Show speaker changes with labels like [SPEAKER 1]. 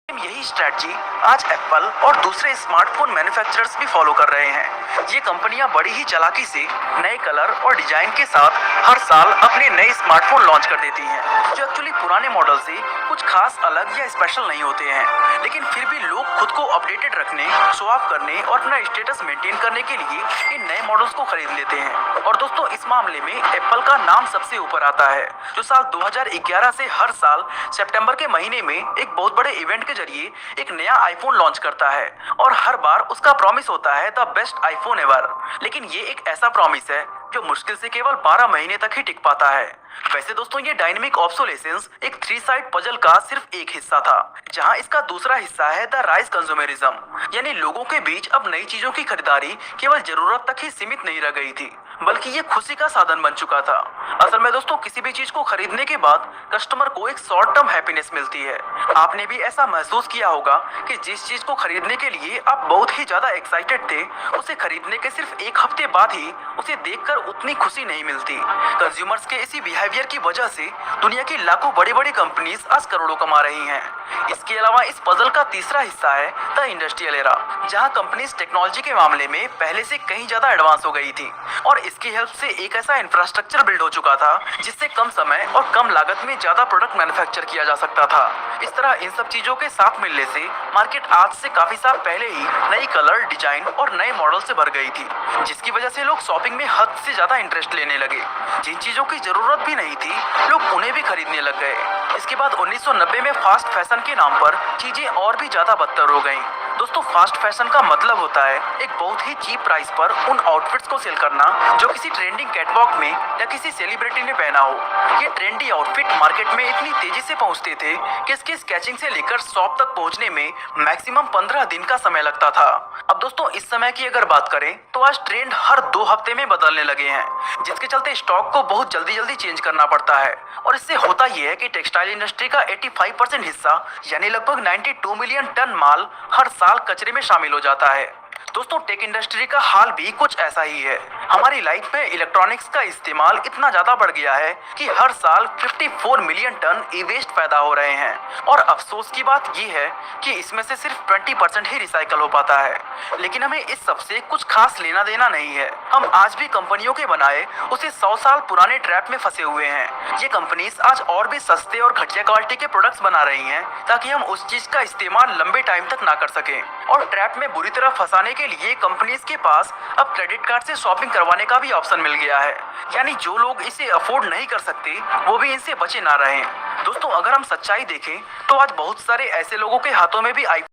[SPEAKER 1] यही स्ट्रैटेजी आज एप्पल और दूसरे स्मार्टफोन मैन्युफैक्चरर्स भी फॉलो कर रहे हैं। ये कंपनियां बड़ी ही चालाकी से नए कलर और डिजाइन के साथ हर साल अपने नए स्मार्टफोन लॉन्च कर देती हैं, जो एक्चुअली पुराने मॉडल से कुछ खास अलग या स्पेशल नहीं होते हैं, लेकिन फिर भी लोग खुद को अपडेटेड रखने, शो ऑफ करने और अपना स्टेटस मेंटेन करने के लिए इन नए मॉडल्स को खरीद लेते हैं। और दोस्तों, इस मामले में एप्पल का नाम सबसे ऊपर आता है, जो साल 2011 से हर साल सितंबर के महीने में एक बहुत बड़े इवेंट के जरिए एक नया आईफोन लॉन्च करता है और हर बार उसका प्रॉमिस होता है द बेस्ट आईफोन एवर। लेकिन ये एक ऐसा प्रॉमिस है जो मुश्किल से केवल 12 महीने तक ही टिक पाता है। वैसे दोस्तों, ये डायनेमिक ऑब्सोलेसेंस एक 3 साइड पजल का सिर्फ एक हिस्सा था, जहां इसका दूसरा हिस्सा है द राइज कंज्यूमरिज्म, यानी लोगों के बीच अब नई चीजों की खरीदारी केवल जरूरत तक ही सीमित नहीं रह गई थी, बल्कि ये खुशी का साधन बन चुका था। असल में दोस्तों, किसी भी चीज को खरीदने के बाद कस्टमर को एक शॉर्ट टर्म हैप्पीनेस मिलती है। आपने भी ऐसा महसूस किया होगा कि जिस चीज को खरीदने के लिए आप बहुत ही ज्यादा एक्साइटेड थे, उसे खरीदने के सिर्फ एक हफ्ते बाद ही उसे देखकर उतनी खुशी नहीं मिलती। कंज्यूमर्स के इसी बिहेवियर की वजह से दुनिया की लाखों बड़ी बड़ी कंपनीज आज करोड़ों कमा रही हैं। इसके अलावा इस पजल का तीसरा हिस्सा है द इंडस्ट्रियल एरा, जहां कंपनीज टेक्नोलॉजी के मामले में पहले से कहीं ज्यादा एडवांस हो गई थी और इसकी हेल्प से एक ऐसा इंफ्रास्ट्रक्चर बिल्ड हो चुका था जिससे कम समय और कम लागत में ज्यादा प्रोडक्ट मैन्युफैक्चर किया जा सकता था। इस तरह इन सब चीजों के साथ मिलने से मार्केट आज से काफी साल पहले ही नई कलर, डिजाइन और नए मॉडल से भर गई थी, जिसकी वजह से लोग शॉपिंग में हद से ज्यादा इंटरेस्ट लेने लगे। जिन चीजों की जरूरत भी नहीं थी, लोग उन्हें भी खरीदने लग गए। इसके बाद 1990 में फास्ट फैशन के नाम पर चीजें और भी ज्यादा बदतर हो गईं। दोस्तों, फास्ट फैशन का मतलब होता है एक बहुत ही चीप प्राइस पर उन आउटफिट्स को सेल करना जो किसी ट्रेंडिंग कैटवॉक में या किसी सेलिब्रिटी ने पहना हो। ये ट्रेंडी आउटफिट मार्केट में इतनी तेजी से पहुंचते थे कि इसके स्केचिंग से लेकर शॉप तक पहुंचने में मैक्सिमम 15 दिन का समय लगता था। अब दोस्तों, इस समय की अगर बात करें तो आज ट्रेंड हर 2 हफ्ते में बदलने लगे हैं, जिसके चलते स्टॉक को बहुत जल्दी चेंज करना पड़ता है। और इससे होता यह है कि टेक्सटाइल इंडस्ट्री का 85% हिस्सा यानी लगभग 92 मिलियन टन माल हर साल कचरे में शामिल हो जाता है। दोस्तों, टेक इंडस्ट्री का हाल भी कुछ ऐसा ही है। हमारी लाइफ में इलेक्ट्रॉनिक्स का इस्तेमाल इतना ज्यादा बढ़ गया है कि हर साल 54 मिलियन टन ई वेस्ट पैदा हो रहे हैं और अफसोस की बात यह है कि इसमें से सिर्फ 20% ही रिसाइकल हो पाता है। लेकिन हमें इस सब से कुछ खास लेना देना नहीं है। हम आज भी कंपनियों के बनाए उसे 100 साल पुराने ट्रैप में फंसे हुए हैं। ये कंपनीज आज और भी सस्ते और घटिया क्वालिटी के प्रोडक्ट्स बना रही हैं ताकि हम उस चीज का इस्तेमाल लंबे टाइम तक ना कर सकें। और ट्रैप में बुरी तरह फंसाने के लिए कंपनीज के पास अब क्रेडिट कार्ड से शॉपिंग करवाने का भी ऑप्शन मिल गया है, यानी जो लोग इसे अफोर्ड नहीं कर सकते वो भी इनसे बचे ना रहें। दोस्तों, अगर हम सच्चाई देखें तो आज बहुत सारे ऐसे लोगों के हाथों में भी